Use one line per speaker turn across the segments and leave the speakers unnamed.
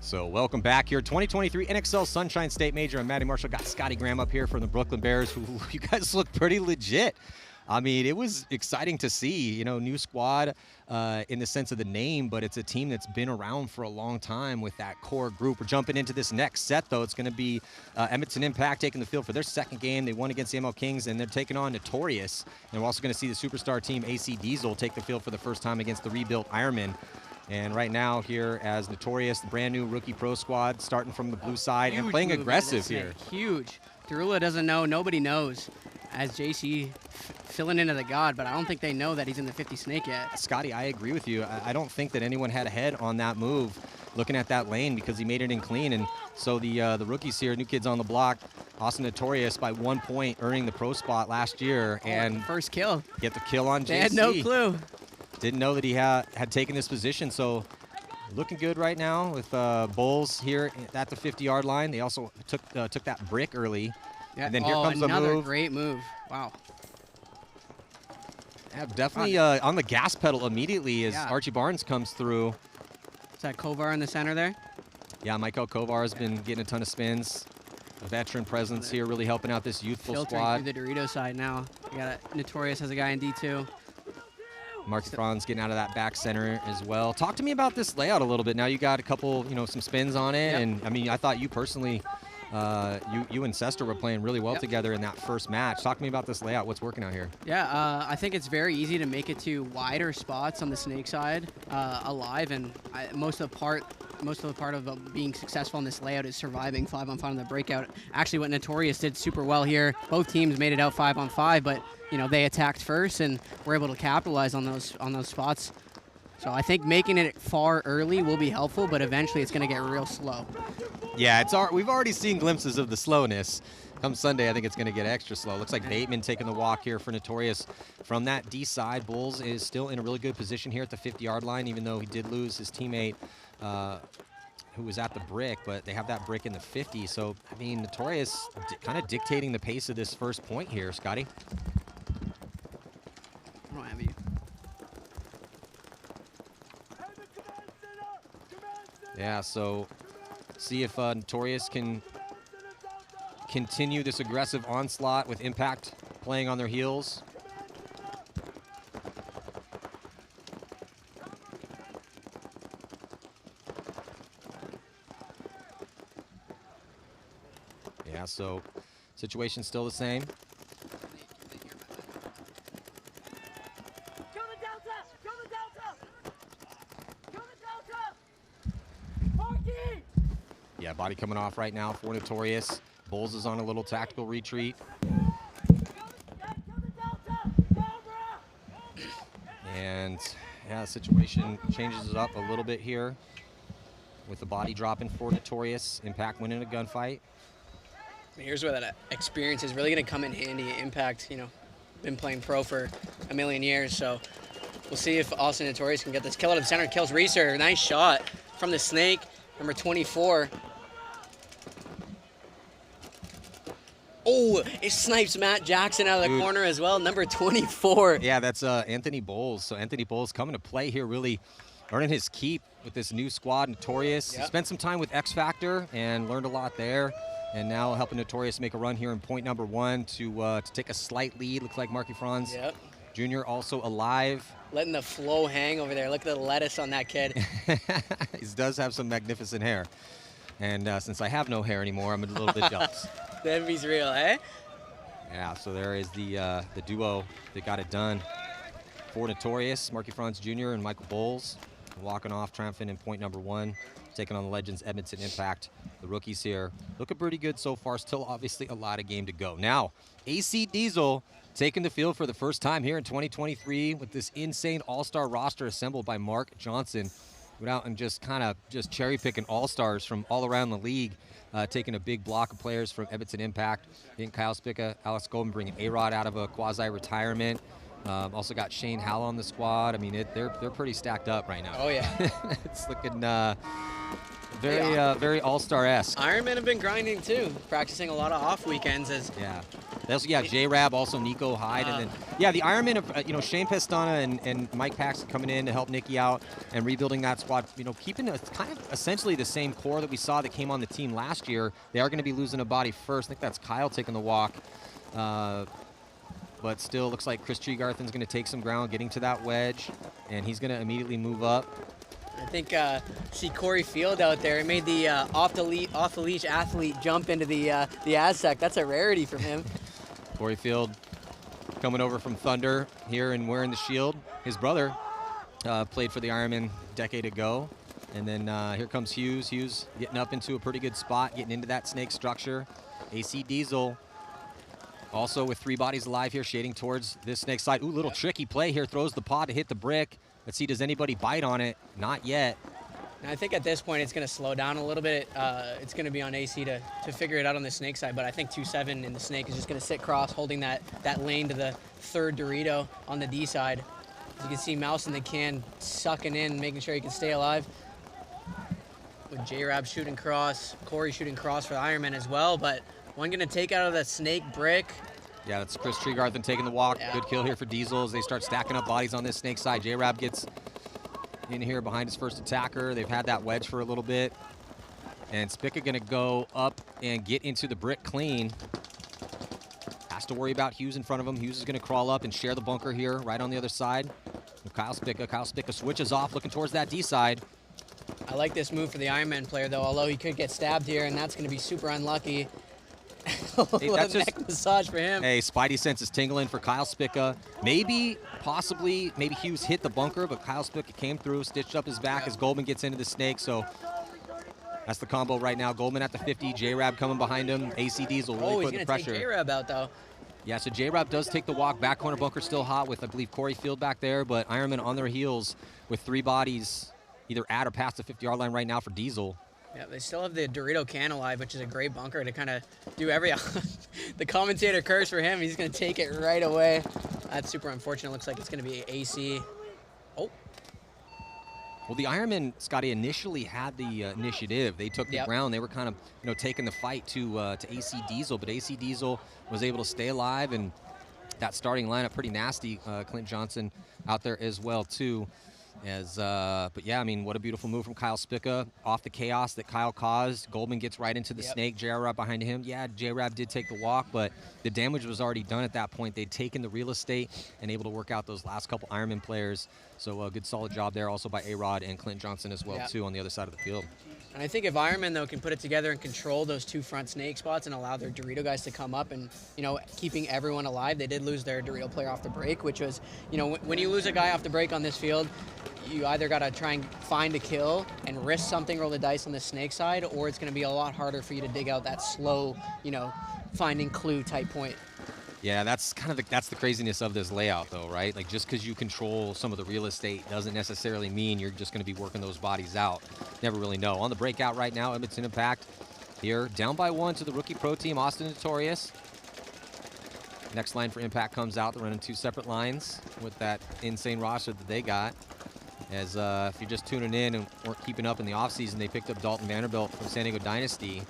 So welcome back here, 2023 NXL Sunshine State Major. I'm Matty Marshall. Got Scotty Graham up here from the Brooklyn Bears. Who you guys look pretty legit. I mean, it was exciting to see, you know, new squad in the sense of the name, but it's a team that's been around for a long time with that core group. We're jumping into this next set, though. It's going to be Edmonton Impact taking the field for their second game. They won against the ML Kings, and they're taking on Notorious. And we're also going to see the superstar team AC Diesel take the field for the first time against the rebuilt Ironmen. And right now here as Notorious, the brand new rookie pro squad, starting from the blue side and playing aggressive here.
Huge. Derula doesn't know, nobody knows, as JC filling into the god, but I don't think they know that he's in the 50 snake yet.
Scotty, I agree with you. I don't think that anyone had a head on that move, looking at that lane, because he made it in clean. And so the rookies here, new kids on the block, Austin Notorious by 1 point, earning the pro spot last year. And
first kill.
Get the kill on JC.
They had no clue.
Didn't know that he had taken this position, so looking good right now with Bulls here at the 50-yard line. They also took that brick early.
Yeah.
And then here comes the move.
Another great move. Wow.
Yeah, definitely on the gas pedal immediately as Archie Barnes comes through.
Is that Kovar in the center there?
Yeah, Michael Kovar has been getting a ton of spins. A veteran presence here really helping out this youthful
Filtering
squad.
through the Dorito side now. We got Notorious has a guy in D2.
Mark Franz getting out of that back center as well. Talk to me about this layout a little bit. Now you got a couple, some spins on it. Yep. And I mean, I thought you personally, you and Sester were playing really well together in that first match. Talk to me about this layout. What's working out here?
Yeah, I think it's very easy to make it to wider spots on the snake side alive, and most of the part of being successful in this layout is surviving 5-on-5 on the breakout. Actually, what Notorious did super well here. Both teams made it out 5-on-5, but they attacked first and were able to capitalize on those spots. So I think making it far early will be helpful, but eventually it's going to get real slow.
Yeah, we've already seen glimpses of the slowness. Come Sunday, I think it's going to get extra slow. Looks like Bateman taking the walk here for Notorious from that D side. Bulls is still in a really good position here at the 50-yard line, even though he did lose his teammate who was at the brick, but they have that brick in the 50. So, I mean, Notorious kind of dictating the pace of this first point here, Scotty.
I don't have you.
Yeah, so see if Notorious can continue this aggressive onslaught with Impact playing on their heels. Yeah, so situation's still the same. Yeah, body coming off right now for Notorious. Bulls is on a little tactical retreat. And yeah, the situation changes up a little bit here with the body dropping for Notorious. Impact winning a gunfight.
Here's where that experience is really going to come in handy. Impact, been playing pro for a million years, so we'll see if Austin Notorious can get this kill out of the center. Kills Reeser. Nice shot from the snake, number 24. Oh, it snipes Matt Jackson out of the corner as well, number 24.
Yeah, that's Anthony Bowles. So Anthony Bowles coming to play here, really earning his keep with this new squad, Notorious.
Yep.
Spent some time with X Factor and learned a lot there. And now helping Notorious make a run here in point number 1 to take a slight lead. Looks like Marky Franz Jr. also alive.
Letting the flow hang over there. Look at the lettuce on that kid.
He does have some magnificent hair. And since I have no hair anymore, I'm a little bit jealous.
The envy's real, eh?
Yeah, so there is the duo that got it done for Notorious. Marky Franz Jr. and Michael Bowles walking off triumphant in point number 1. Taking on the Legends Edmonton Impact. The rookies here looking pretty good so far. Still obviously a lot of game to go. Now, AC Diesel taking the field for the first time here in 2023 with this insane all-star roster assembled by Mark Johnson. Went out and just cherry-picking all-stars from all around the league, taking a big block of players from Edmonton Impact. Getting Kyle Spica, Alex Goldman bringing A-Rod out of a quasi-retirement. Also got Shane Howell on the squad. I mean, they're pretty stacked up right now.
Oh, yeah.
It's looking very all-star-esque.
Ironmen have been grinding, too, practicing a lot of off weekends.
Yeah, J-Rab, also Nico Hyde, and then yeah, the Ironmen of Shane Pestana and Mike Paxton coming in to help Nicky out and rebuilding that squad. Keeping kind of essentially the same core that we saw that came on the team last year. They are going to be losing a body first. I think that's Kyle taking the walk, but still looks like Chris Tregarthen's going to take some ground, getting to that wedge, and he's going to immediately move up.
I think see Corey Field out there. He made the off the leash athlete jump into the Aztec. That's a rarity from him.
Corey Field coming over from Thunder here and wearing the shield. His brother played for the Ironmen a decade ago. And then here comes Hughes. Hughes getting up into a pretty good spot, getting into that snake structure. AC Diesel also with 3 bodies alive here, shading towards this snake side. Ooh, little tricky play here. Throws the pod to hit the brick. Let's see, does anybody bite on it? Not yet.
And I think at this point it's going to slow down a little bit. It's going to be on AC to figure it out on the snake side, but I think 2-7 in the snake is just going to sit cross, holding that lane to the 3rd Dorito on the D side. As you can see, Mouse in the can sucking in, making sure he can stay alive. With J-Rab shooting cross, Corey shooting cross for the Ironman as well, but one going to take out of the snake brick.
Yeah, that's Chris Tregarthen taking the walk.
Yeah.
Good kill here for Diesel as they start stacking up bodies on this snake side. J-Rab gets in here behind his first attacker. They've had that wedge for a little bit. And Spica going to go up and get into the brick clean. Has to worry about Hughes in front of him. Hughes is going to crawl up and share the bunker here right on the other side. Kyle Spica. Kyle Spica switches off, looking towards that D side.
I like this move for the Ironman player, though, although he could get stabbed here, and that's going to be super unlucky.
Hey, that's
a neck massage for him.
Hey, Spidey sense is tingling for Kyle Spica. Maybe Hughes hit the bunker, but Kyle Spica came through, stitched up his back as Goldman gets into the snake. So that's the combo right now. Goldman at the 50, J-Rab coming behind him. AC Diesel really putting the pressure.
He's going to take J-Rab out, though.
Yeah, so J-Rab does take the walk. Back corner bunker still hot with, I believe, Corey Field back there, but Ironman on their heels with 3 bodies either at or past the 50-yard line right now for Diesel.
Yeah, they still have the Dorito can alive, which is a great bunker to kind of do every... The commentator cursed for him. He's going to take it right away. That's super unfortunate. Looks like it's going to be AC. Oh.
Well, the Ironmen, Scotty, initially had the initiative. They took the ground. They were kind of, taking the fight to AC Diesel, but AC Diesel was able to stay alive, and that starting lineup pretty nasty. Clint Johnson out there as well, too. But yeah, I mean, what a beautiful move from Kyle Spica off the chaos that Kyle caused. Goldman gets right into the snake. J-Rab behind him. Yeah, J-Rab did take the walk, but the damage was already done at that point. They'd taken the real estate and able to work out those last couple Ironman players. So a good solid job there also by A-Rod and Clint Johnson as well, too, on the other side of the field.
And I think if Ironman, though, can put it together and control those 2 front snake spots and allow their Dorito guys to come up and, keeping everyone alive. They did lose their Dorito player off the break, which was, when you lose a guy off the break on this field, you either got to try and find a kill and risk something, roll the dice on the snake side, or it's going to be a lot harder for you to dig out that slow, finding clue type point.
Yeah, that's kind of that's the craziness of this layout, though, right? Like, just because you control some of the real estate doesn't necessarily mean you're just going to be working those bodies out. Never really know. On the breakout right now, Edmonton Impact here, down by 1 to the rookie pro team, Austin Notorious. Next line for Impact comes out. They're running 2 separate lines with that insane roster that they got. As if you're just tuning in and weren't keeping up in the offseason, they picked up Dalton Vanderbilt from San Diego Dynasty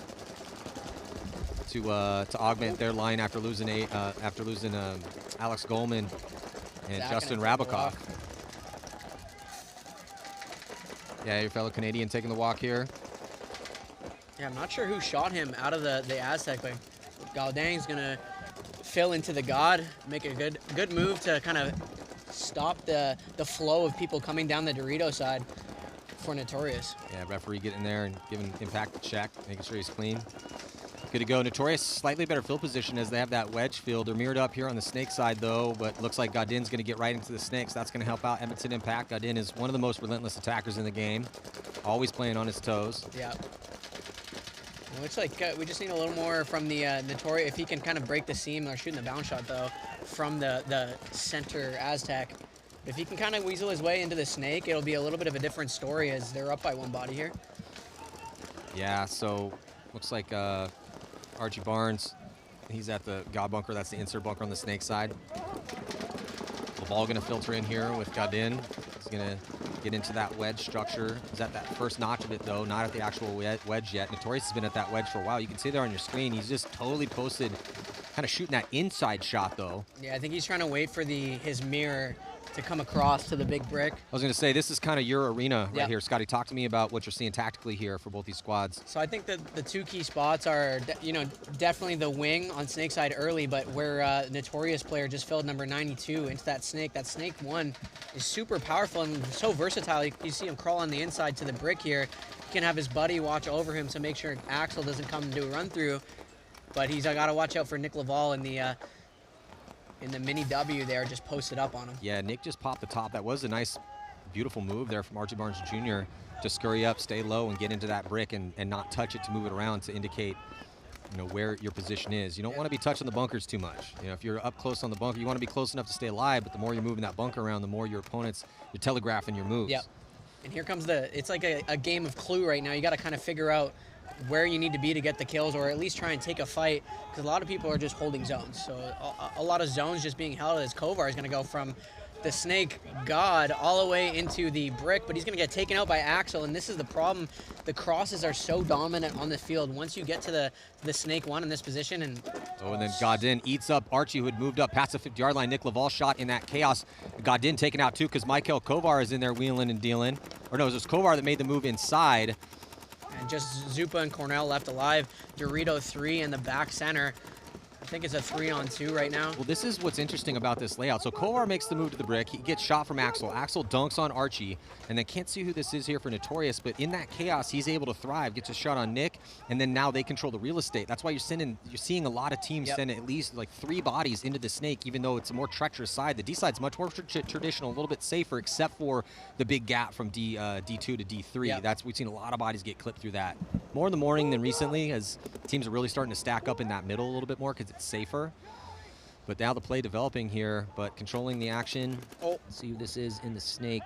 to augment their line after losing Alex Goldman and Justin Rabakoff. Yeah, your fellow Canadian taking the walk here.
Yeah, I'm not sure who shot him out of the Aztec, but Gaudang's gonna fill into the God, make a good move to kind of stop the flow of people coming down the Dorito side for Notorious.
Yeah, referee getting there and giving Impact a check, making sure he's clean. Good to go. Notorious, slightly better field position as they have that wedge field. They're mirrored up here on the snake side, though, but looks like Godin's going to get right into the snakes. That's going to help out Edmonton Impact. Godin is one of the most relentless attackers in the game, always playing on his toes.
Yeah. It looks like we just need a little more from the Notorious. If he can kind of break the seam, they're shooting the bounce shot, though, from the center Aztec. If he can kind of weasel his way into the snake, it'll be a little bit of a different story as they're up by 1 body here.
Yeah, so looks like Archie Barnes, he's at the God bunker. That's the insert bunker on the snake side. The ball going to filter in here with Godin. He's going to get into that wedge structure. He's at that first notch of it, though, not at the actual wedge yet. Notorious has been at that wedge for a while. You can see there on your screen, he's just totally posted kind of shooting that inside shot, though.
Yeah, I think he's trying to wait for his mirror to come across to the big brick.
I was going to say, this is kind of your arena right
Yep.
here. Scotty, talk to me about what you're seeing tactically here for both these squads.
So I think that the two key spots are, definitely the wing on snake side early, but where Notorious player just filled number 92 into that snake. That snake one is super powerful and so versatile. You see him crawl on the inside to the brick here. He can have his buddy watch over him to make sure Axel doesn't come and do a run through. But he's got to watch out for Nick Laval in the mini W there, just posted up on him.
Yeah, Nick just popped the top. That was a nice, beautiful move there from Archie Barnes Jr. to scurry up, stay low, and get into that brick and not touch it to move it around to indicate, where your position is. You don't want to be touching the bunkers too much. If you're up close on the bunker, you want to be close enough to stay alive, but the more you're moving that bunker around, the more your opponents, you're telegraphing your moves.
Yep. And here comes it's like a game of Clue right now. You got to kind of figure out where you need to be to get the kills, or at least try and take a fight, because a lot of people are just holding zones. So a lot of zones just being held, as Kovar is going to go from the snake god all the way into the brick, but he's going to get taken out by Axel, and this is the problem. The crosses are so dominant on the field. Once you get to the snake one in this position, and
then Godin eats up Archie, who had moved up past the 50-yard line. Nick Laval shot in that chaos. Godin taken out too, because Michael Kovar is in there wheeling and dealing. Or no, it was Kovar that made the move inside.
And just Zupa and Cornell left alive. Dorito 3 in the back center. I think it's a 3-on-2 right now.
Well, this is what's interesting about this layout. So Kovar makes the move to the brick. He gets shot from Axel. Axel dunks on Archie, and then can't see who this is here for Notorious, but in that chaos, he's able to thrive, gets a shot on Nick, and then now they control the real estate. That's why you're seeing a lot of teams send at least like 3 bodies into the snake, even though it's a more treacherous side. The D side's much more traditional, a little bit safer, except for the big gap from D2 to D3.
Yep.
We've seen a lot of bodies get clipped through that. More in the morning than recently, as teams are really starting to stack up in that middle a little bit more because it's safer. But now the play developing here, but controlling the action.
Oh.
Let's see who this is in the snake.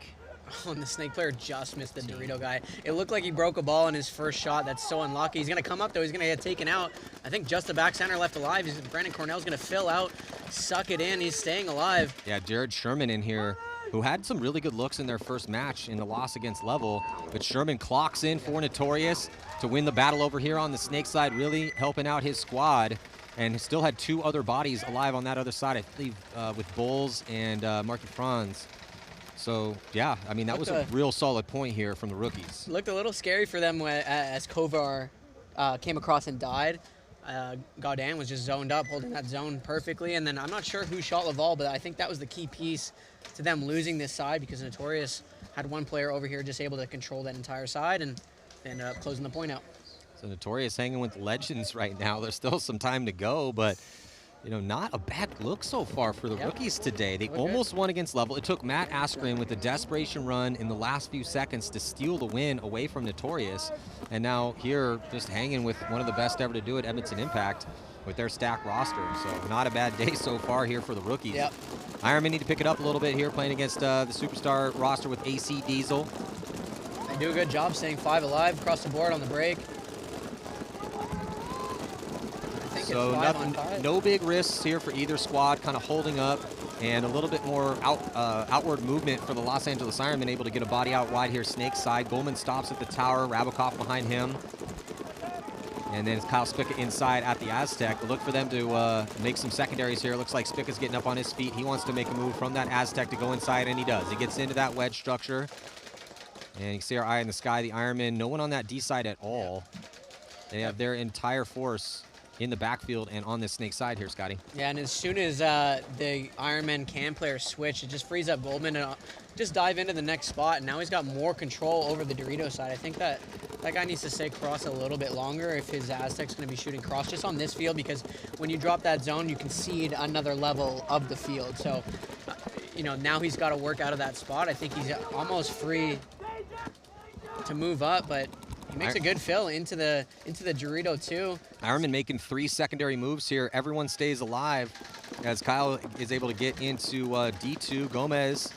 Oh, and the snake player just missed the Dorito guy. It looked like he broke a ball in his first shot. That's so unlucky. He's going to come up, though. He's going to get taken out. I think just the back center left alive. Brandon Cornell's going to fill out, suck it in. He's staying alive.
Yeah, Jared Sherman in here, who had some really good looks in their first match in the loss against Level. But Sherman clocks in for Notorious to win the battle over here on the snake side, really helping out his squad. And still had 2 other bodies alive on that other side, I believe, with Bulls and Marky Franz. So, yeah, I mean, that was a real solid point here from the rookies.
Looked a little scary for them as Kovar came across and died. Godin was just zoned up, holding that zone perfectly. And then I'm not sure who shot Laval, but I think that was the key piece to them losing this side, because Notorious had one player over here just able to control that entire side, and they ended up closing the point out.
So Notorious hanging with Legends right now. There's still some time to go, but not a bad look so far for the rookies today. They almost won against Level. It took Matt Askren with a desperation run in the last few seconds to steal the win away from Notorious. And now here, just hanging with one of the best ever to do it, Edmonton Impact, with their stacked roster. So not a bad day so far here for the rookies.
Yep.
Ironmen need to pick it up a little bit here, playing against the superstar roster with AC Diesel.
They do a good job staying 5 alive across the board on the break.
So no big risks here for either squad, kind of holding up, and a little bit more outward movement for the Los Angeles Ironmen, able to get a body out wide here, snake side. Goldman stops at the tower, Rabikoff behind him. And then it's Kyle Spica inside at the Aztec. Look for them to make some secondaries here. Looks like Spica's getting up on his feet. He wants to make a move from that Aztec to go inside, and he does. He gets into that wedge structure. And you can see our eye in the sky, the Ironmen, no one on that D side at all. They have their entire force in the backfield and on this snake side here, Scotty.
Yeah, and as soon as the Ironman cam players switch, it just frees up Goldman to just dive into the next spot, and now he's got more control over the Dorito side. I think that guy needs to stay cross a little bit longer if his Aztec's going to be shooting cross just on this field, because when you drop that zone, you concede another level of the field. So, now he's got to work out of that spot. I think he's almost free to move up, but he makes a good fill into the Dorito too.
Ironman making 3 secondary moves here. Everyone stays alive as Kyle is able to get into D2. Gomez,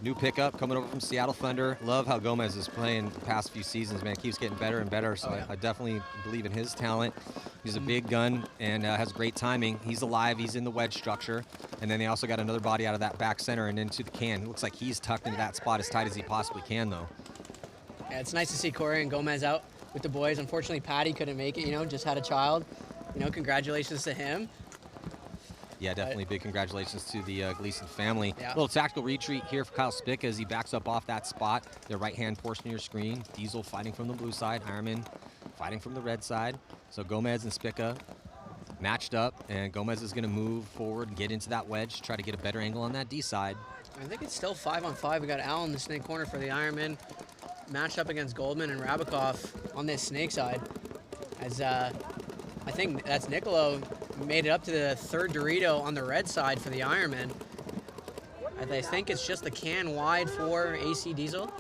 new pickup coming over from Seattle Thunder. Love how Gomez is playing the past few seasons, man. Keeps getting better and better, so I definitely believe in his talent. He's a big gun and has great timing. He's alive. He's in the wedge structure. And then they also got another body out of that back center and into the can. It looks like he's tucked into that spot as tight as he possibly can, though.
Yeah, it's nice to see Corey and Gomez out with the boys. Unfortunately, Patty couldn't make it, just had a child. Congratulations to him.
Yeah, definitely big congratulations to the Gleason family.
Yeah.
Little tactical retreat here for Kyle Spica as he backs up off that spot. The right-hand portion of your screen. Diesel fighting from the blue side. Ironman fighting from the red side. So Gomez and Spica matched up, and Gomez is going to move forward and get into that wedge, try to get a better angle on that D side.
I think it's still 5-on-5. We got Al in the snake corner for the Ironman, matched up against Goldman and Rabikoff on this snake side. As I think that's Nicolo made it up to the third Dorito on the red side for the Ironman. I think it's just the can wide for AC Diesel.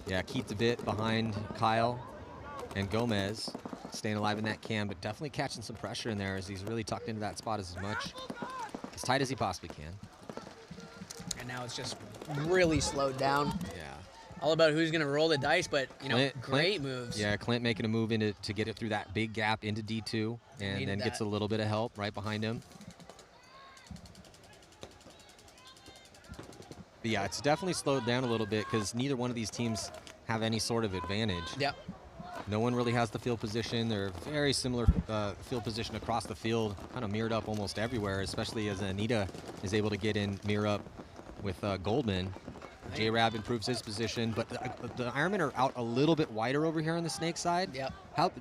Yeah, Keith DeVitt behind Kyle and Gomez, staying alive in that can, but definitely catching some pressure in there as he's really tucked into that spot as tight as he possibly can.
And now it's just really slowed down.
Yeah.
All about who's going to roll the dice, but, great moves.
Yeah, Clint making a move to get it through that big gap into D2, and then gets a little bit of help right behind him. But yeah, it's definitely slowed down a little bit because neither one of these teams have any sort of advantage.
Yep.
No one really has the field position. They're very similar field position across the field, kind of mirrored up almost everywhere, especially as Anita is able to get in mirror up with Goldman. J-Rab improves his position, but the Ironmen are out a little bit wider over here on the snake side.
Yep.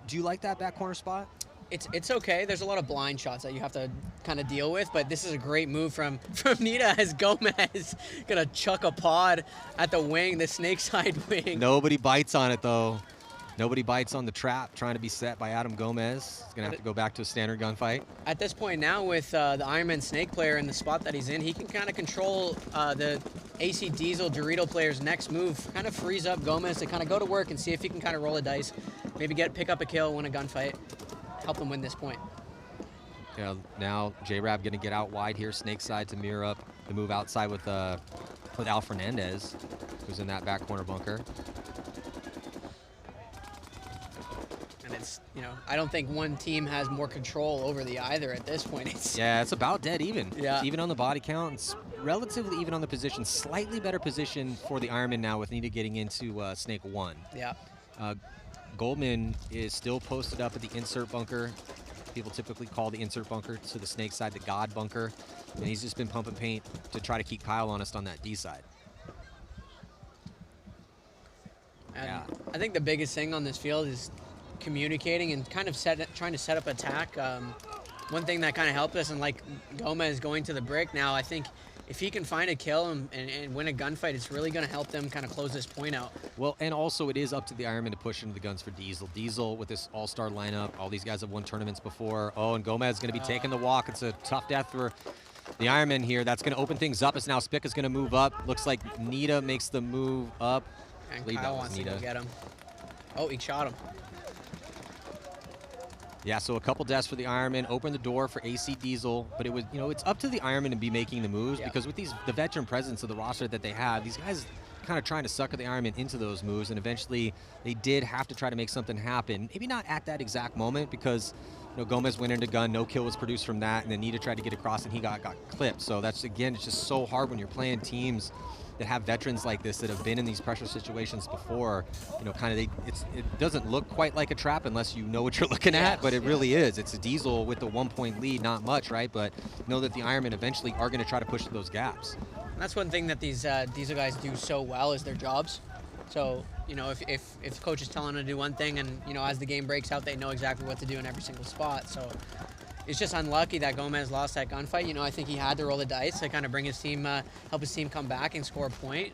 Do you like that back corner spot?
It's okay. There's a lot of blind shots that you have to kind of deal with, but this is a great move from Nita as Gomez gonna chuck a pod at the wing, the snake side wing.
Nobody bites on it though. Nobody bites on the trap trying to be set by Adam Gomez. He's gonna have to go back to a standard gunfight. At
this point now, with the Ironman snake player in the spot that he's in, he can kind of control the AC Diesel Dorito player's next move. Kind of frees up Gomez to kind of go to work and see if he can kind of roll a dice, maybe pick up a kill, win a gunfight, help them win this point.
Yeah, now J-Rab gonna get out wide here, snake side to mirror up the move outside with Al Fernandez, who's in that back corner bunker.
It's, I don't think one team has more control over the other at this point.
It's about dead even.
Yeah.
It's even on the body count. It's relatively even on the position. Slightly better position for the Ironman now with Nita getting into Snake 1.
Yeah.
Goldman is still posted up at the insert bunker. People typically call the insert bunker to the snake side the God bunker. And he's just been pumping paint to try to keep Kyle honest on that D side.
And yeah. I think the biggest thing on this field is communicating and kind of trying to set up attack. One thing that kind of helped us, and like Gomez going to the brick now, I think if he can find a kill and win a gunfight, it's really going to help them kind of close this point out.
Well, and also it is up to the Ironman to push into the guns for Diesel. Diesel with this all-star lineup, all these guys have won tournaments before. Oh, and Gomez is going to be taking the walk. It's a tough death for the Ironman here. That's going to open things up as now Spica's going to move up. Looks like Nita makes the move up.
And Kyle wants to go get him. Oh, he shot him.
Yeah, so a couple deaths for the Ironman, open the door for AC Diesel, but it was, it's up to the Ironman to be making the moves because with the veteran presence of the roster that they have, these guys kind of trying to sucker the Ironman into those moves, and eventually they did have to try to make something happen. Maybe not at that exact moment because Gomez went into gun, no kill was produced from that, and then Nita tried to get across and he got clipped. So that's, again, it's just so hard when you're playing teams that have veterans like this that have been in these pressure situations before. It doesn't look quite like a trap unless you know what you're looking at, but it really is. It's a Diesel with the 1-point lead, not much, right? But know that the Ironmen eventually are going to try to push those gaps.
That's one thing that these Diesel guys do so well is their jobs. So, if coach is telling them to do one thing and, as the game breaks out, they know exactly what to do in every single spot. So it's just unlucky that Gomez lost that gunfight. I think he had to roll the dice to kind of bring his team, help his team come back and score a point.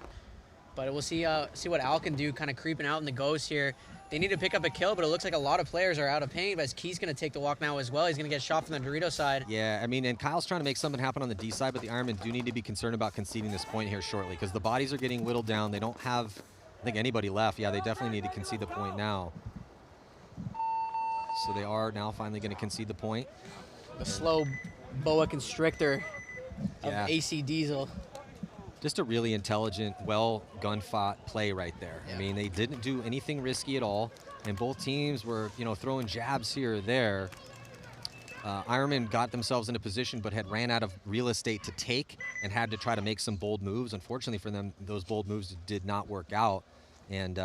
But we'll see what Al can do, kind of creeping out in the ghost here. They need to pick up a kill, but it looks like a lot of players are out of paint. But Key's going to take the walk now as well. He's going to get shot from the Dorito side.
Yeah, and Kyle's trying to make something happen on the D side, but the Ironmen do need to be concerned about conceding this point here shortly because the bodies are getting whittled down. They don't have, I think, anybody left. Yeah, they definitely need to concede the point now. So they are now finally going to concede the point.
The slow boa constrictor of AC Diesel.
Just a really intelligent, well gun-fought play right there. Yeah. I mean, they didn't do anything risky at all, and both teams were, throwing jabs here or there. Ironman got themselves in a position but had ran out of real estate to take and had to try to make some bold moves. Unfortunately for them, those bold moves did not work out, and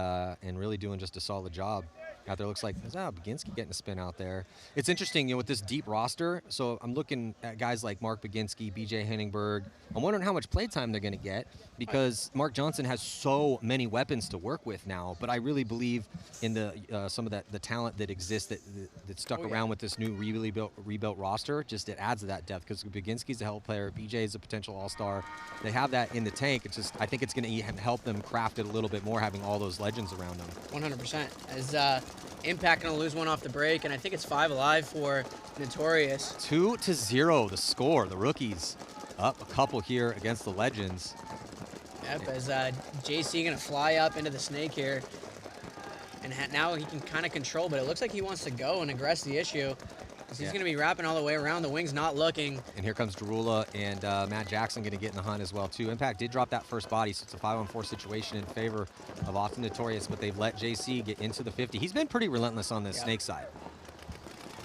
really doing just a solid job. out there. Looks like Baginski getting a spin out there. It's interesting, with this deep roster. So I'm looking at guys like Mark Baginski, BJ Henningberg. I'm wondering how much playtime they're going to get because Mark Johnson has so many weapons to work with now. But I really believe in the some of the talent that exists that stuck around with this new rebuilt roster. Just it adds to that depth because Baginski's a hell player, BJ is a potential all-star. They have that in the tank. It's just I think it's going to help them craft it a little bit more, having all those legends around them.
100%. As Impact going to lose one off the break, and I think it's 5 alive for Notorious.
2-0 the score. The rookies up a couple here against the legends.
Yep, as JC going to fly up into the snake here. And now he can kind of control, but it looks like he wants to go and aggress the issue. He's going to be wrapping all the way around. The wing's not looking.
And here comes Derula and Matt Jackson going to get in the hunt as well, too. Impact did drop that first body, so it's a 5-on-4 situation in favor of Austin Notorious, but they've let JC get into the 50. He's been pretty relentless on the snake side.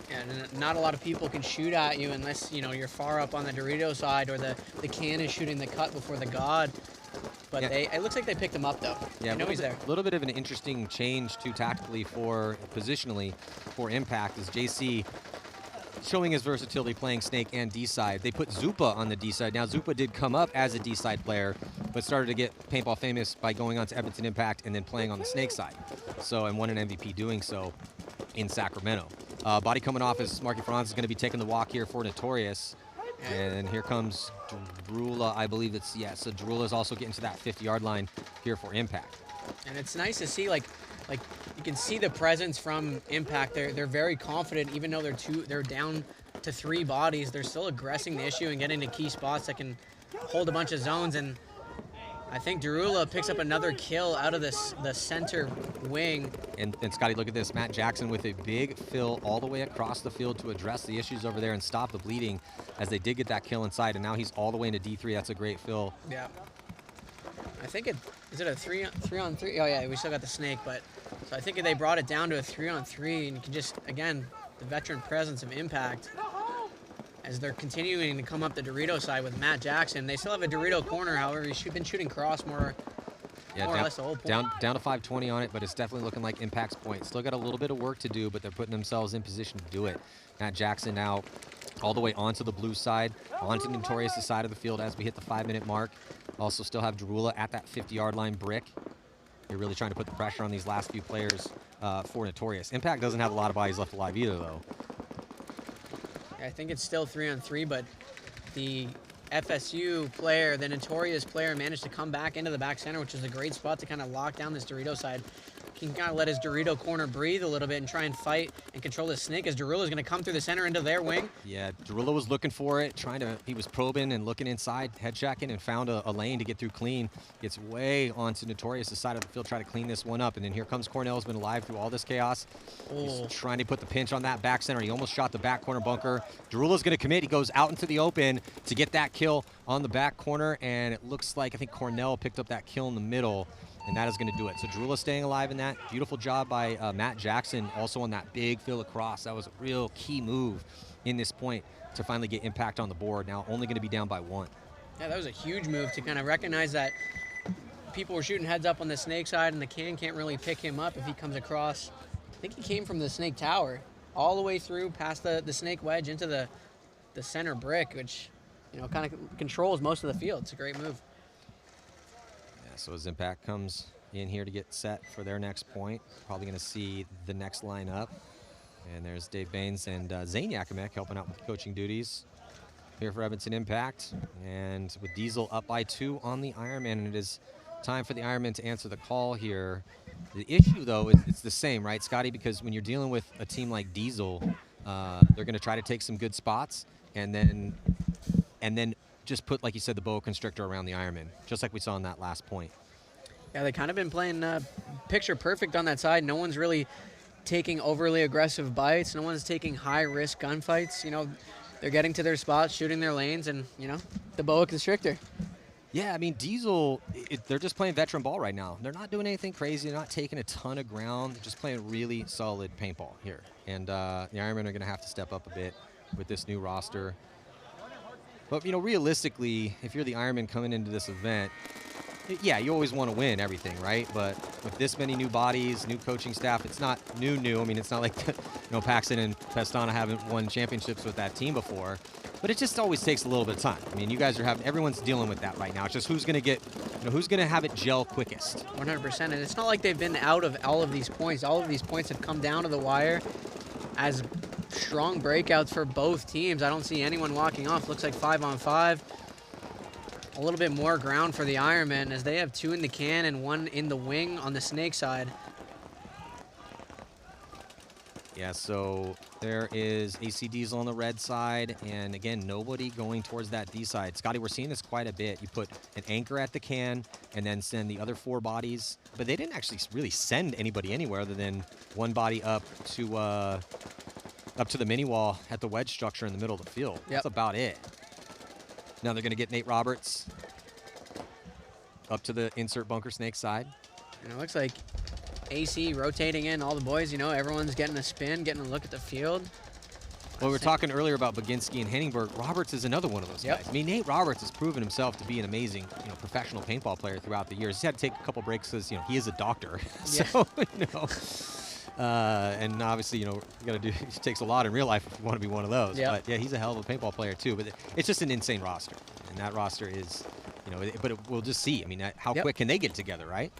Yeah, and not a lot of people can shoot at you unless, you're far up on the Dorito side or the can is shooting the cut before the God. But it looks like they picked him up, though.
Yeah,
I know he's there.
A little bit of an interesting change, too, tactically positionally for Impact is JC showing his versatility playing snake and D-side. They put Zupa on the D-side. Now, Zupa did come up as a D-side player, but started to get paintball famous by going on to Edmonton Impact and then playing on the snake side. So, and won an MVP doing so in Sacramento. Body coming off as Marky Franz is going to be taking the walk here for Notorious. And here comes Derula, I believe it's, so Derula is also getting to that 50-yard line here for Impact.
And it's nice to see, like you can see the presence from Impact. They're very confident, even though they're down to 3 bodies. They're still aggressing the issue and getting to key spots that can hold a bunch of zones. And I think Derula picks up another kill out of the center wing.
And Scotty, look at this. Matt Jackson with a big fill all the way across the field to address the issues over there and stop the bleeding as they did get that kill inside. And now he's all the way into D3. That's a great fill.
Yeah. I think is it a 3-on-3? Oh, yeah, we still got the snake. But so I think they brought it down to a 3-on-3. And you can just, again, the veteran presence of Impact as they're continuing to come up the Dorito side with Matt Jackson. They still have a Dorito corner, however, he's been shooting cross more or less the whole point.
Down to 520 on it, but it's definitely looking like Impact's point. Still got a little bit of work to do, but they're putting themselves in position to do it. Matt Jackson now all the way onto the blue side, onto Notorious' side of the field as we hit the 5-minute mark. Also still have Derula at that 50-yard line brick. You're really trying to put the pressure on these last few players for Notorious. Impact doesn't have a lot of bodies left alive either, though.
I think it's still 3-on-3, but the FSU player, the Notorious player, managed to come back into the back center, which is a great spot to kind of lock down this Dorito side. He can kind of let his Dorito corner breathe a little bit and try and fight and control his snake as Derula is going to come through the center into their wing.
Yeah, Derula was looking for it, he was probing and looking inside, head checking, and found a lane to get through clean. Gets way onto Notorious' side of the field, try to clean this one up. And then here comes Cornell, who's been alive through all this chaos. He's trying to put the pinch on that back center. He almost shot the back corner bunker. Derula's going to commit. He goes out into the open to get that kill on the back corner. And it looks like, I think Cornell picked up that kill in the middle. And that is going to do it. So Derula staying alive in that. Beautiful job by Matt Jackson, also on that big fill across. That was a real key move in this point to finally get Impact on the board. Now only going to be down by 1.
Yeah, that was a huge move to kind of recognize that people were shooting heads up on the snake side, and the can't really pick him up if he comes across. I think he came from the snake tower all the way through past the snake wedge into the center brick, which kind of controls most of the field. It's a great move.
So as Impact comes in here to get set for their next point, probably going to see the next line up. And there's Dave Baines and Zane Yakimek helping out with coaching duties here for Edmonton Impact. And with Diesel up by 2 on the Ironman, and it is time for the Ironmen to answer the call here. The issue, though, is it's the same, right, Scotty? Because when you're dealing with a team like Diesel, they're going to try to take some good spots and then just put, like you said, the boa constrictor around the Ironman, just like we saw in that last point.
Yeah, they kind of been playing picture perfect on that side. No one's really taking overly aggressive bites. No one's taking high-risk gunfights. They're getting to their spots, shooting their lanes, and, the boa constrictor.
Yeah, I mean, Diesel, they're just playing veteran ball right now. They're not doing anything crazy. They're not taking a ton of ground. They're just playing really solid paintball here. And the Ironmen are going to have to step up a bit with this new roster. But, realistically, if you're the Ironmen coming into this event, yeah, you always want to win everything, right? But with this many new bodies, new coaching staff, it's not new. I mean, it's not like Paxton and Pestana haven't won championships with that team before. But it just always takes a little bit of time. I mean, you guys are everyone's dealing with that right now. It's just who's going to who's going to have it gel quickest.
100%. And it's not like they've been out of all of these points. All of these points have come down to the wire as strong breakouts for both teams. I don't see anyone walking off. Looks like 5-on-5. A little bit more ground for the Ironmen as they have 2 in the can and 1 in the wing on the Snake side.
Yeah, so there is AC Diesel on the red side, and again, nobody going towards that D side. Scotty, we're seeing this quite a bit. You put an anchor at the can and then send the other 4 bodies, but they didn't actually really send anybody anywhere other than 1 body up to the mini wall at the wedge structure in the middle of the field.
Yep.
That's about it. Now they're going to get Nate Roberts up to the insert bunker Snake side.
And it looks like AC rotating in all the boys. Everyone's getting a spin, getting a look at the field.
Well, we were talking earlier about Baginski and Henningberg. Roberts is another one of those guys. I mean, Nate Roberts has proven himself to be an amazing, professional paintball player throughout the years. He's had to take a couple breaks because, he is a doctor. So, and obviously, you got to do. It takes a lot in real life if you want to be one of those.
Yep.
But yeah, he's a hell of a paintball player too. But it's just an insane roster, and that roster is, but we'll just see. I mean, how quick can they get together, right?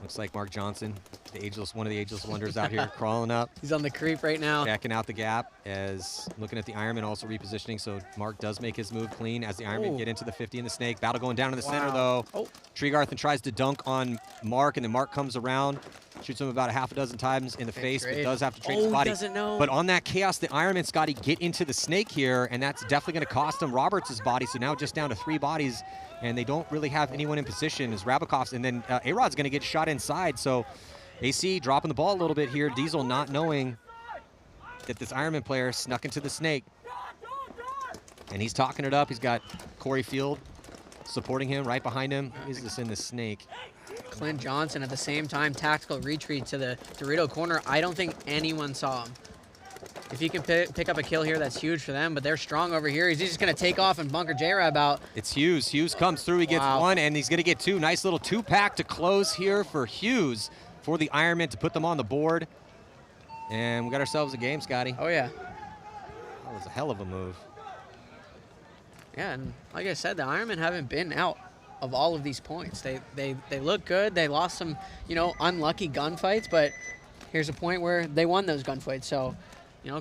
Looks like Mark Johnson, one of the ageless wonders out here crawling up.
He's on the creep right now.
Checking out the gap as looking at the Ironman, also repositioning. So Mark does make his move clean as the Ironman get into the 50 in the Snake. Battle going down in the center though. Tregarthen tries to dunk on Mark, and then Mark comes around, shoots him about a half a dozen times in the face, but does have to trade his body.
Doesn't know.
But on that chaos, the Ironman, Scotty, get into the Snake here, and that's definitely going to cost him Roberts' body. So now just down to 3 bodies. And they don't really have anyone in position as Rabakov's, and then A-Rod's going to get shot inside. So AC dropping the ball a little bit here. Diesel not knowing that this Ironman player snuck into the Snake. And he's talking it up. He's got Corey Field supporting him right behind him. Is this in the Snake?
Clint Johnson at the same time, tactical retreat to the Dorito corner. I don't think anyone saw him. If he can pick up a kill here, that's huge for them, but they're strong over here. He's just going to take off and bunker J-Rab out.
It's Hughes. Hughes comes through. He gets 1, and he's going to get 2. Nice little 2-pack to close here for Hughes for the Ironman to put them on the board. And we got ourselves a game, Scotty.
Oh, yeah.
That was a hell of a move.
Yeah, and like I said, the Ironmen haven't been out of all of these points. They look good. They lost some, unlucky gunfights, but here's a point where they won those gunfights. So,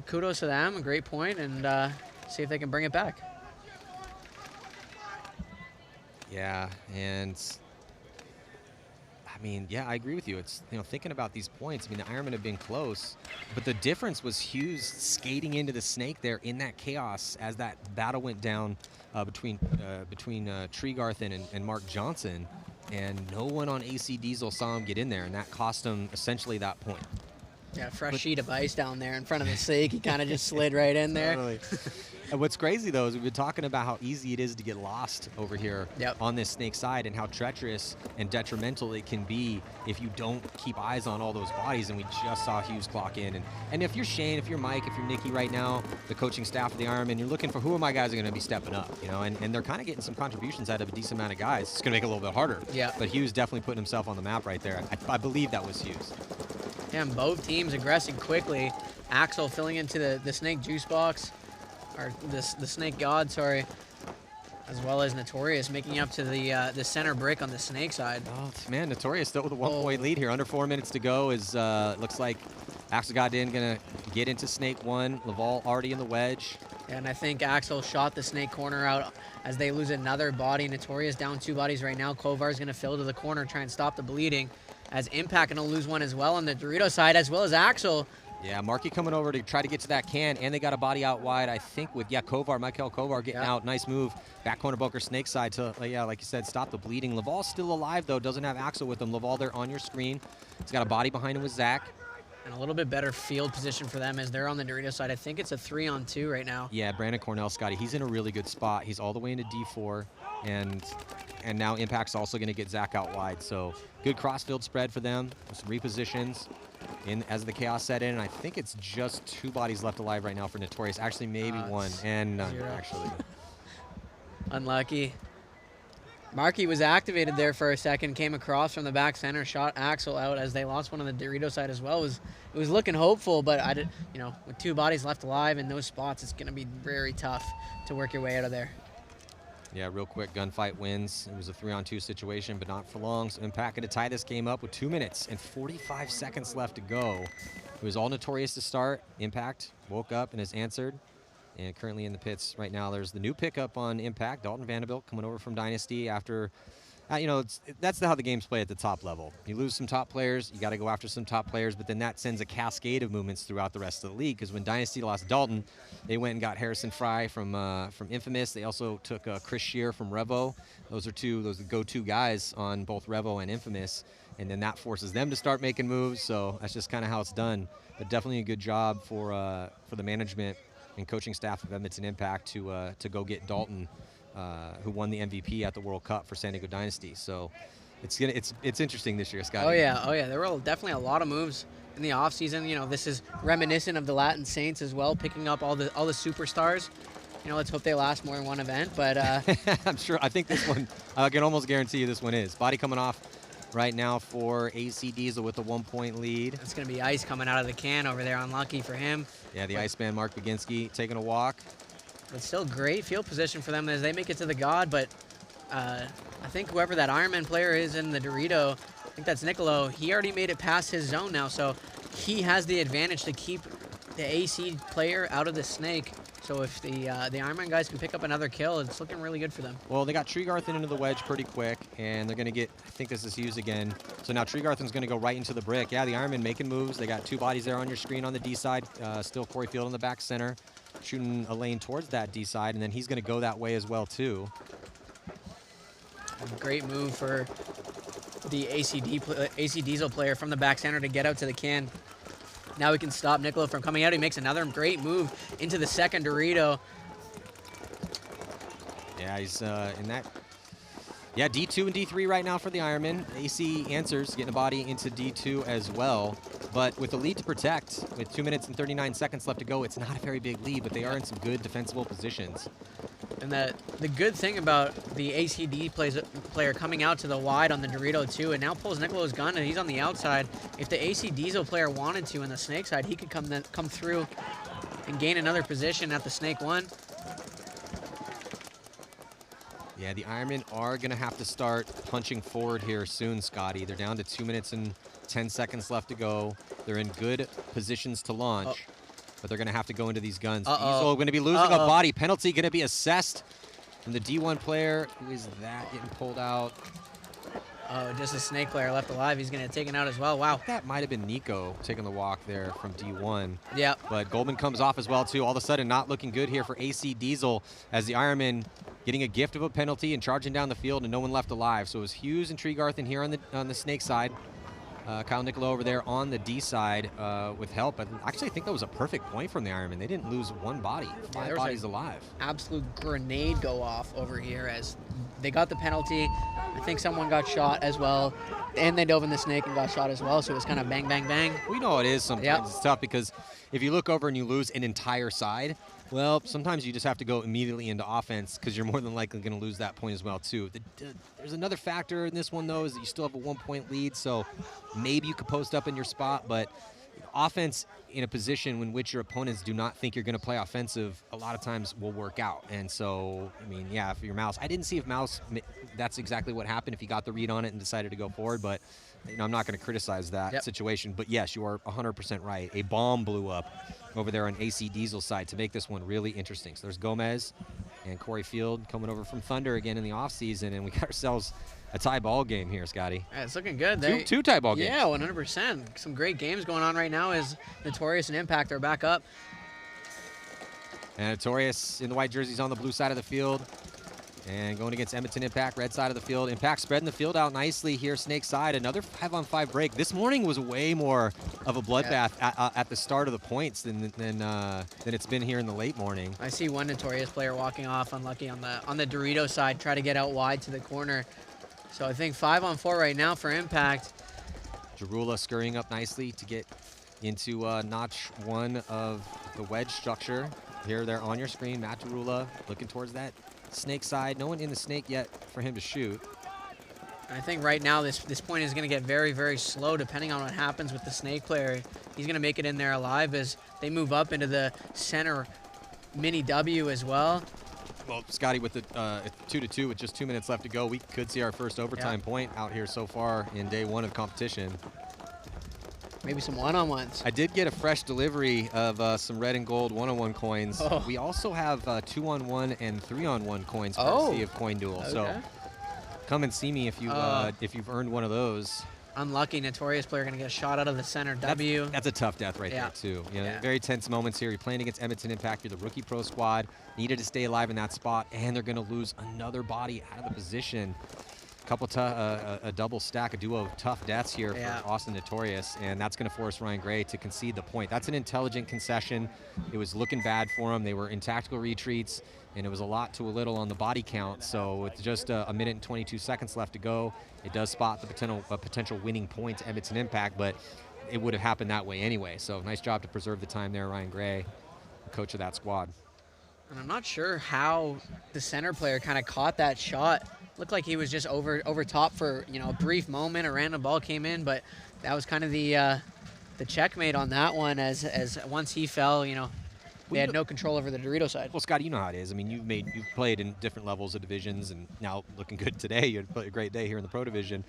kudos to them, a great point, and see if they can bring it back.
Yeah, and I mean, yeah, I agree with you. It's, thinking about these points, I mean, the Ironmen have been close, but the difference was Hughes skating into the Snake there in that chaos as that battle went down between Tregarthen and Mark Johnson, and no one on AC Diesel saw him get in there, and that cost him essentially that point.
Yeah, fresh sheet of ice down there in front of the Snake. He kind of just slid right in there.
Totally. And what's crazy, though, is we've been talking about how easy it is to get lost over here on this Snake side and how treacherous and detrimental it can be if you don't keep eyes on all those bodies. And we just saw Hughes clock in. And if you're Shane, if you're Mike, if you're Nikki right now, the coaching staff of the Ironmen, you're looking for who are my guys are going to be stepping up, and they're kind of getting some contributions out of a decent amount of guys. It's going to make it a little bit harder.
Yeah.
But Hughes definitely putting himself on the map right there. I believe that was Hughes.
Yeah, and both teams aggressing quickly. Axel filling into the Snake juice box, or the Snake God, sorry, as well as Notorious making up to the center brick on the Snake side.
Oh, man, Notorious still with a 1-point lead here. Under 4 minutes to go. Is looks like Axel Godin going to get into Snake 1. Laval already in the wedge.
And I think Axel shot the Snake corner out as they lose another body. Notorious down 2 bodies right now. Kovar's going to fill to the corner, try and stop the bleeding. As Impact going to lose 1 as well on the Dorito side, as well as Axel.
Yeah, Markey coming over to try to get to that can, and they got a body out wide, I think, with, Kovar, Michael Kovar getting out. Nice move. Back corner bunker Snake side to, like you said, stop the bleeding. Laval's still alive, though. Doesn't have Axel with him. Laval there on your screen. He's got a body behind him with Zach.
And a little bit better field position for them as they're on the Dorito side. I think it's a 3-on-2 right now.
Yeah, Brandon Cornell, Scotty, he's in a really good spot. He's all the way into D4, and now Impact's also going to get Zach out wide. So good cross-field spread for them. Some repositions as the chaos set in, and I think it's just 2 bodies left alive right now for Notorious. Actually, maybe 1, and none, actually.
Unlucky. Markey was activated there for a second, came across from the back center, shot Axel out as they lost one on the Dorito side as well. It was looking hopeful, but with 2 bodies left alive in those spots, it's going to be very tough to work your way out of there.
Yeah, real quick, gunfight wins. It was a 3-on-2 situation, but not for long. So Impact to tie this game up with 2 minutes and 45 seconds left to go. It was all Notorious to start. Impact woke up and has answered. And currently in the pits right now, there's the new pickup on Impact, Dalton Vanderbilt, coming over from Dynasty after, that's how the games play at the top level. You lose some top players, you got to go after some top players, but then that sends a cascade of movements throughout the rest of the league, because when Dynasty lost Dalton, they went and got Harrison Fry from Infamous. They also took Chris Shear from Revo. Those are the go-to guys on both Revo and Infamous, and then that forces them to start making moves, so that's just kind of how it's done. But definitely a good job for the management and coaching staff of Edmonton Impact to go get Dalton, who won the MVP at the World Cup for San Diego Dynasty. So it's interesting this year, Scott.
Oh yeah. There were definitely a lot of moves in the offseason. This is reminiscent of the Latin Saints as well, picking up all the superstars. Let's hope they last more than one event. But
I'm sure. I think this one, I can almost guarantee you this one is. Body coming off right now for AC Diesel with a 1-point lead.
It's going to be ice coming out of the can over there. Unlucky for him.
Yeah, the Iceman, Mark Baginski, taking a walk.
But still great field position for them as they make it to the God. But I think whoever that Ironman player is in the Dorito, I think that's Nicolo, he already made it past his zone now. So he has the advantage to keep the AC player out of the snake. So if the Ironman guys can pick up another kill, it's looking really good for them.
Well, they got Treegarthen into the wedge pretty quick, and they're going to get, I think this is Hughes again. So now Treegarthen's going to go right into the brick. Yeah, the Ironman making moves. They got 2 bodies there on your screen on the D side. Still Corey Field in the back center, shooting a lane towards that D side, and then he's going to go that way as well, too.
A great move for the AC Diesel player from the back center to get out to the can. Now we can stop Nicolo from coming out. He makes another great move into the second Dorito.
Yeah, he's in that. Yeah, D2 and D3 right now for the Ironman. AC answers, getting a body into D2 as well. But with the lead to protect, with 2 minutes and 39 seconds left to go, it's not a very big lead, but they are in some good defensible positions.
And the good thing about the ACD player coming out to the wide on the Dorito too, and now pulls Nicolo's gun and he's on the outside. If the AC Diesel player wanted to on the snake side, he could come through and gain another position at the snake 1.
Yeah, the Ironmen are going to have to start punching forward here soon, Scotty. They're down to 2 minutes and 10 seconds left to go. They're in good positions to launch. But they're going to have to go into these guns. Diesel going to be losing a body. Penalty going to be assessed from the D1 player. Who is that getting pulled out?
Oh, just a snake player left alive. He's going to get taken out as well. Wow.
That might have been Nico taking the walk there from D1.
Yep.
But Goldman comes off as well, too. All of a sudden, not looking good here for AC Diesel as the Ironmen getting a gift of a penalty and charging down the field and no one left alive. So it was Hughes and Treegarthen here on the snake side. Kyle Nicolo over there on the D side with help. I actually think that was a perfect point from the Ironmen. They didn't lose one body. 5 bodies alive.
Absolute grenade go off over here as they got the penalty. I think someone got shot as well. And they dove in the snake and got shot as well. So it was kind of bang, bang, bang.
We know it is sometimes. Yep. It's tough because if you look over and you lose an entire side, well, sometimes you just have to go immediately into offense because you're more than likely going to lose that point as well, too. There's another factor in this one, though, is that you still have a 1-point lead, so maybe you could post up in your spot, but offense in a position in which your opponents do not think you're going to play offensive a lot of times will work out. And so, I mean, yeah, if you're Mouse, I didn't see if Mouse, that's exactly what happened, if he got the read on it and decided to go forward, but I'm not going to criticize that situation. But, yes, you are 100% right. A bomb blew up over there on AC Diesel's side to make this one really interesting. So there's Gomez and Corey Field coming over from Thunder again in the offseason, and we got ourselves a tie ball game here, Scotty.
Yeah, it's looking good.
Two tie ball games.
Yeah, 100%. Some great games going on right now as Notorious and Impact are back up.
And Notorious in the white jerseys on the blue side of the field. And going against Edmonton Impact, red side of the field. Impact spreading the field out nicely here, snake side. Another 5-on-5 break. This morning was way more of a bloodbath at the start of the points than it's been here in the late morning.
I see one Notorious player walking off, unlucky on the Dorito side, try to get out wide to the corner. So I think 5-on-4 right now for Impact.
Jarula scurrying up nicely to get into notch 1 of the wedge structure. Here, there on your screen, Matt Jarula looking towards that snake side. No one in the snake yet for him to shoot.
I think right now this point is going to get very, very slow depending on what happens with the snake player. He's going to make it in there alive as they move up into the center mini W as well.
Well, Scotty, with the 2-2 with just 2 minutes left to go, we could see our first overtime point out here so far in day 1 of competition.
Maybe some one-on-ones.
I did get a fresh delivery of some red and gold one-on-one coins.
Oh.
We also have 2-on-1 and 3-on-1 coins courtesy of Coin Duel.
Okay.
So come and see me if you've earned one of those.
Unlucky Notorious player going to get a shot out of the center W.
That's a tough death right there too. You know, very tense moments here. You're playing against Edmonton Impact. You're the rookie pro squad. Needed to stay alive in that spot, and they're going to lose another body out of the position. A double stack, a duo of tough deaths here for Austin Notorious, and that's going to force Ryan Gray to concede the point. That's an intelligent concession. It was looking bad for him. They were in tactical retreats, and it was a lot to a little on the body count. So with just a minute and 22 seconds left to go, it does spot the potential winning point to Edmonton Impact, but it would have happened that way anyway. So nice job to preserve the time there, Ryan Gray, coach of that squad.
And I'm not sure how the center player kind of caught that shot. Looked like he was just over top for a brief moment. A random ball came in, but that was kind of the checkmate on that one. As once he fell, they had no control over the Dorito side.
Well, Scott, you know how it is. I mean, you've played in different levels of divisions, and now looking good today. You had a great day here in the Pro Division,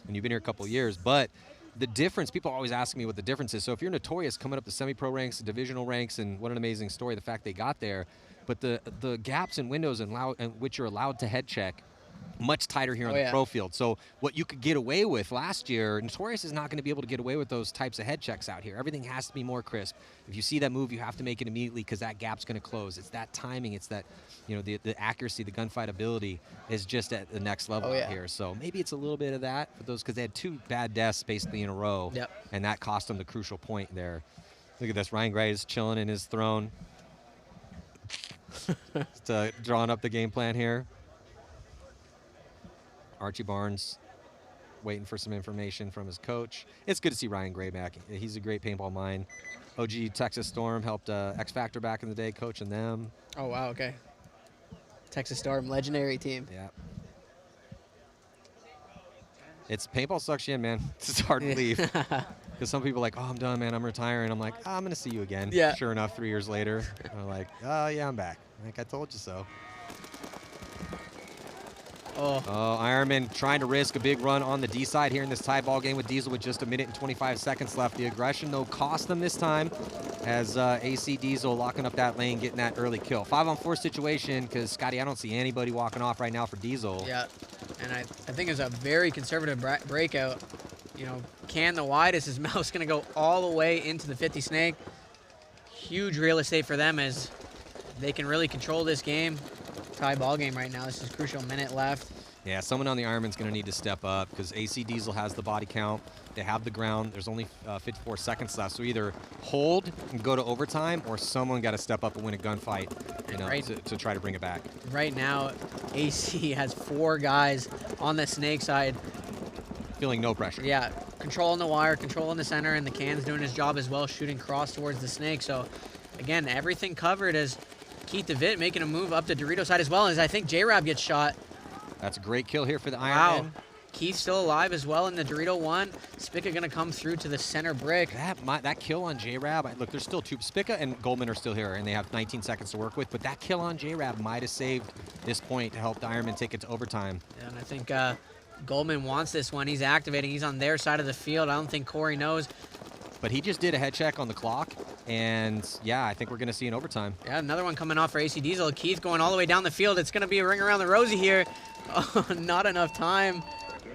and you've been here a couple of years. But the difference, people always ask me what the difference is. So if you're Notorious coming up the semi-pro ranks, the divisional ranks, and what an amazing story, the fact they got there. But the gaps and windows in which you're allowed to head check, much tighter here on the pro field. So what you could get away with last year, Notorious is not going to be able to get away with those types of head checks out here. Everything has to be more crisp. If you see that move, you have to make it immediately because that gap's going to close. It's that timing. It's that, the accuracy, the gunfight ability is just at the next level out here. So maybe it's a little bit of that for those, because they had 2 bad deaths basically in a row, and that cost them the crucial point there. Look at this. Ryan Gray is chilling in his throne. Just drawing up the game plan here. Archie Barnes waiting for some information from his coach. It's good to see Ryan Gray back. He's a great paintball mind. OG Texas Storm helped X Factor back in the day, coaching them.
Oh, wow, okay. Texas Storm, legendary team.
Yeah. It's paintball sucks you in, man. It's hard to leave. Because some people are like, oh, I'm done, man. I'm retiring. I'm like, I'm going to see you again.
Yeah.
Sure enough, 3 years later, I'm like, oh, yeah, I'm back. Like I told you so. Oh, Ironmen trying to risk a big run on the D side here in this tie ball game with Diesel with just a minute and 25 seconds left. The aggression, though, cost them this time as AC Diesel locking up that lane, getting that early kill. 5-on-4 situation because, Scotty, I don't see anybody walking off right now for Diesel.
Yeah, and I think it's a very conservative breakout. Can the widest is Mouse going to go all the way into the 50 snake. Huge real estate for them as they can really control this game. Tie ball game right now. This is crucial. Minute left.
Yeah, someone on the Ironman's going to need to step up because AC Diesel has the body count. They have the ground. There's only 54 seconds left. So either hold and go to overtime, or someone got to step up and win a gunfight, to try to bring it back.
Right now, AC has 4 guys on the snake side.
Feeling no pressure.
Yeah, controlling the wire, controlling the center, and the Can's doing his job as well, shooting cross towards the snake. So, again, everything covered as Keith DeVitt making a move up the Dorito side as well, as I think J-Rab gets shot.
That's a great kill here for the Ironmen.
Wow. Keith's still alive as well in the Dorito 1. Spica going to come through to the center brick.
That kill on J-Rab, look, there's still 2. Spica and Goldman are still here, and they have 19 seconds to work with, but that kill on J-Rab might have saved this point to help the Ironmen take it to overtime.
Yeah, and I think Goldman wants this one. He's activating. He's on their side of the field. I don't think Corey knows.
But he just did a head check on the clock, and yeah, I think we're going to see an overtime.
Yeah, another one coming off for AC Diesel. Keith going all the way down the field. It's going to be a ring around the rosy here. Oh, not enough time.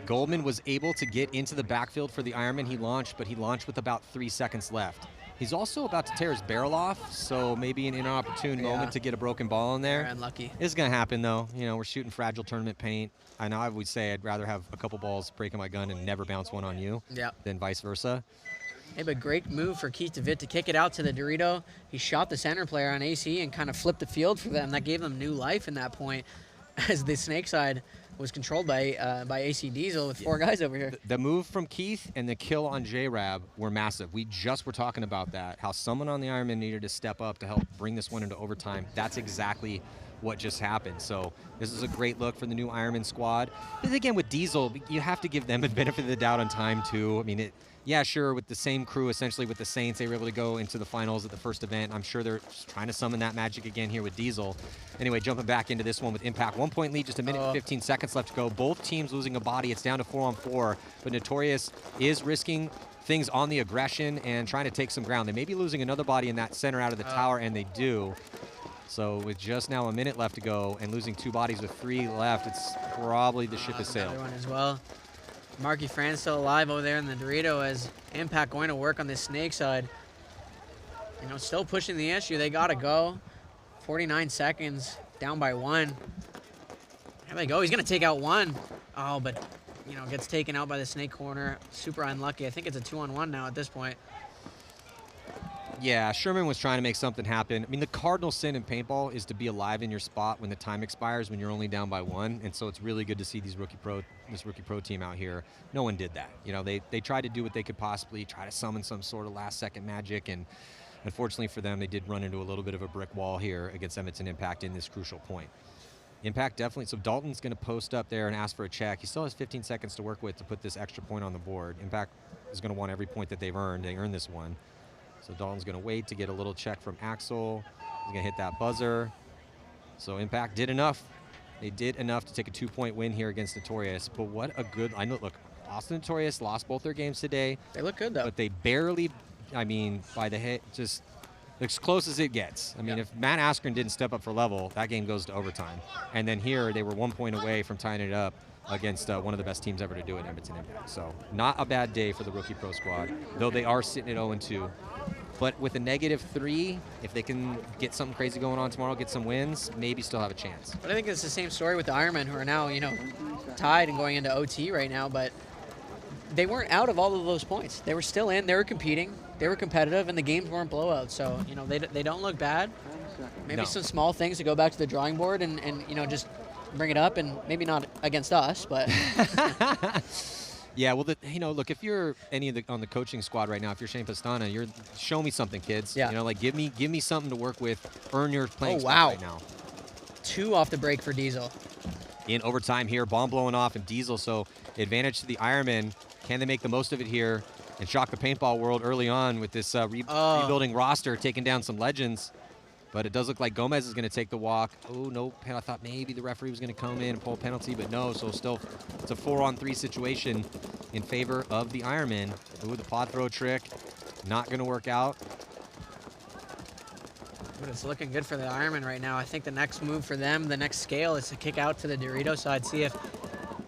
Goldman was able to get into the backfield for the Ironman. He launched, but he launched with about 3 seconds left. He's also about to tear his barrel off, so maybe an inopportune moment to get a broken ball in there.
They're unlucky.
It's going to happen, though. We're shooting fragile tournament paint. I know I would say I'd rather have a couple balls break in my gun and never bounce one on you than vice versa.
Hey, but great move for Keith DeVitt to kick it out to the Dorito. He shot the center player on AC and kind of flipped the field for them. That gave them new life in that point as the snake side was controlled by AC Diesel with 4 guys over here.
The move from Keith and the kill on J-Rab were massive. We just were talking about that, how someone on the Ironman needed to step up to help bring this one into overtime. That's exactly what just happened. So this is a great look for the new Ironman squad. But again, with Diesel, you have to give them the benefit of the doubt on time too. I mean, yeah, sure, with the same crew, essentially with the Saints, they were able to go into the finals at the first event. I'm sure they're just trying to summon that magic again here with Diesel. Anyway, jumping back into this one with Impact. 1 point lead, just a minute and 15 seconds left to go. Both teams losing a body. It's down to 4-on-4, but Notorious is risking things on the aggression and trying to take some ground. They may be losing another body in that center out of the tower, and they do. So with just now a minute left to go and losing 2 bodies with 3 left, it's probably the ship has sailed.
Another one as well. Marky Fran's still alive over there in the Dorito as Impact going to work on this snake side. You know, still pushing the issue. They got to go. 49 seconds, down by 1. Here they go. He's going to take out 1. Oh, but, you know, gets taken out by the snake corner. Super unlucky. I think it's a 2-on-1 now at this point.
Yeah, Sherman was trying to make something happen. I mean, the cardinal sin in paintball is to be alive in your spot when the time expires, when you're only down by 1. And so it's really good to see this rookie pro team out here. No one did that. You know, they tried to do what they could possibly, try to summon some sort of last-second magic. And unfortunately for them, they did run into a little bit of a brick wall here against Edmonton Impact in this crucial point. Impact definitely, so Dalton's going to post up there and ask for a check. He still has 15 seconds to work with to put this extra point on the board. Impact is going to want every point that they've earned. They earned this one. So Dalton's going to wait to get a little check from Axel. He's going to hit that buzzer. So Impact did enough. They did enough to take a 2-point win here against Notorious. But what a good, I know, look, Austin Notorious lost both their games today.
They look good, though.
But they barely, I mean, by the hit, just as close as it gets. I mean, if Matt Askren didn't step up for level, that game goes to overtime. And then here, they were 1 point away from tying it up against one of the best teams ever to do it, Edmonton Impact. So not a bad day for the rookie pro squad, though they are sitting at 0-2. But with a -3, if they can get something crazy going on tomorrow, get some wins, maybe still have a chance.
But I think it's the same story with the Ironmen, who are now, you know, tied and going into OT right now. But they weren't out of all of those points. They were still in. They were competing. They were competitive, and the games weren't blowouts. So, you know, they don't look bad. Maybe some small things to go back to the drawing board and you know, just bring it up, and maybe not against us, but.
Yeah, well, you know, look, if you're on the coaching squad right now, if you're Shane Pastana, you're show me something, kids.
Yeah.
You know, like give me something to work with. Earn your playing spot right now.
2 off the break for Diesel.
In overtime here, bomb blowing off and Diesel, so advantage to the Ironmen. Can they make the most of it here and shock the paintball world early on with this rebuilding roster, taking down some legends? But it does look like Gomez is going to take the walk. Oh, no, I thought maybe the referee was going to come in and pull a penalty, but no, so still it's a 4-on-3 situation in favor of the Ironmen. Ooh, the pod throw trick, not going to work out.
But it's looking good for the Ironmen right now. I think the next move for them, the next scale, is to kick out to the Dorito side, see if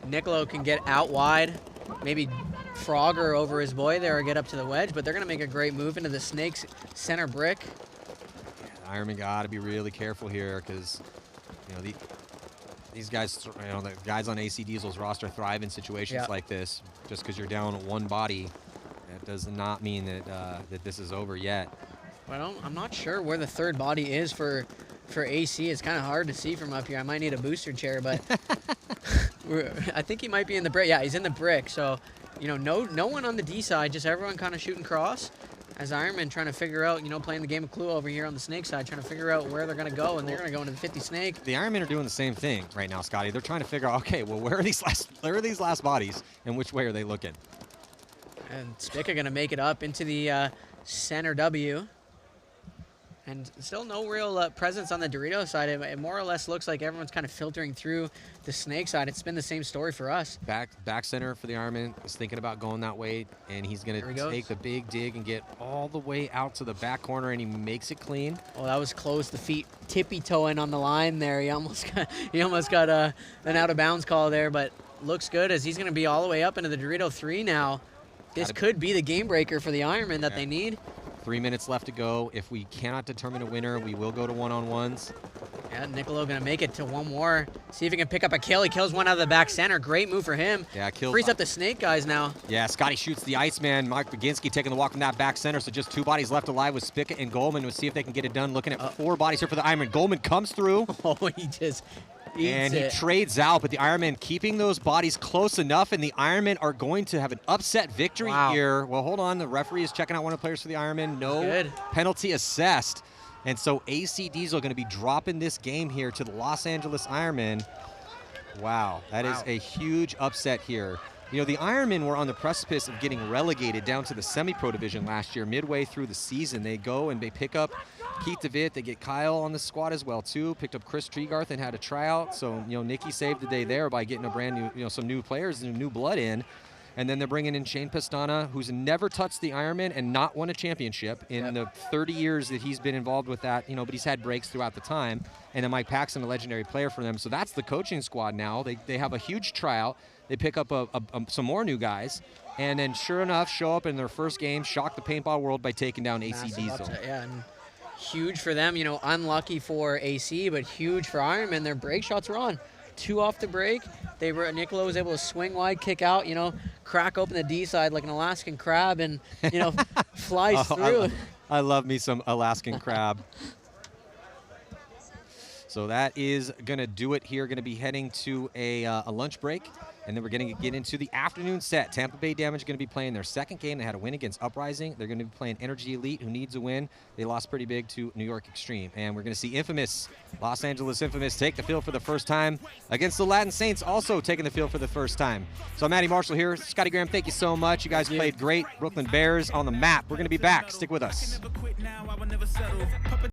Nicolo can get out wide, maybe Frogger over his boy there or get up to the wedge, but they're going to make a great move into the Snakes center brick.
Ironman got to be really careful here because, you know, these guys, you know, the guys on AC Diesel's roster thrive in situations like this. Just because you're down 1 body, that does not mean that that this is over yet.
Well, I'm not sure where the 3rd body is for AC. It's kind of hard to see from up here. I might need a booster chair, but I think he might be in the brick. Yeah, he's in the brick. So, you know, no one on the D side, just everyone kind of shooting cross. As Ironman trying to figure out, you know, playing the game of Clue over here on the snake side, trying to figure out where they're going to go, and they're going to go into the 50 snake.
The Ironmen are doing the same thing right now, Scotty. They're trying to figure out, okay, well, where are these last bodies, and which way are they looking?
And Spica going to make it up into the center W. And still no real presence on the Dorito side. It more or less looks like everyone's kind of filtering through the snake side. It's been the same story for us.
Back center for the Ironman is thinking about going that way, and he's going to take the big dig and get all the way out to the back corner, and he makes it clean.
Oh, that was close. The feet tippy-toeing on the line there. He almost got an out-of-bounds call there, but looks good as he's going to be all the way up into the Dorito 3 now. This could be the game breaker for the Ironman that they need.
3 minutes left to go. If we cannot determine a winner, we will go to one-on-ones.
Yeah, Nicolo going to make it to 1 more. See if he can pick up a kill. He kills 1 out of the back center. Great move for him.
Yeah, kills.
Frees up the snake guys now.
Yeah, Scotty shoots the Iceman. Mark Baginski taking the walk from that back center. So just 2 bodies left alive with Spica and Goldman. We'll see if they can get it done. Looking at 4 bodies here for the Ironman. Goldman comes through.
Oh, he just
and he trades out, but the Ironmen keeping those bodies close enough, and the Ironmen are going to have an upset victory here. Well, hold on. The referee is checking out one of the players for the Ironmen. No penalty assessed. And so AC Diesel going to be dropping this game here to the Los Angeles Ironmen. Wow, that is a huge upset here. You know, the Ironmen were on the precipice of getting relegated down to the semi-pro division last year. Midway through the season, they go and they pick up Keith DeVitt. They get Kyle on the squad as well, too. Picked up Chris Tregarth and had a tryout. So, you know, Nikki saved the day there by getting a brand new, you know, some new players and new blood in. And then they're bringing in Shane Pastana, who's never touched the Ironman and not won a championship in the 30 years that he's been involved with that, you know, but he's had breaks throughout the time. And then Mike Paxton, a legendary player for them. So that's the coaching squad now. They have a huge tryout. They pick up some more new guys. And then sure enough, show up in their first game, shock the paintball world by taking down AC Diesel.
Upset, yeah, and huge for them, you know, unlucky for AC, but huge for Ironman. Their break shots were on. 2 off the break. Nicola was able to swing wide, kick out, you know, crack open the D side like an Alaskan crab and, you know, flies through.
I love me some Alaskan crab. So that is going to do it here. Going to be heading to a lunch break, and then we're going to get into the afternoon set. Tampa Bay Damage going to be playing their second game. They had a win against Uprising. They're going to be playing Energy Elite, who needs a win. They lost pretty big to New York Extreme. And we're going to see Infamous, Los Angeles Infamous, take the field for the first time against the Latin Saints, also taking the field for the first time. So I'm Matty Marshall here. Scotty Graham, thank you so much. You guys played great. Brooklyn Bears on the map. We're going to be back. Stick with us.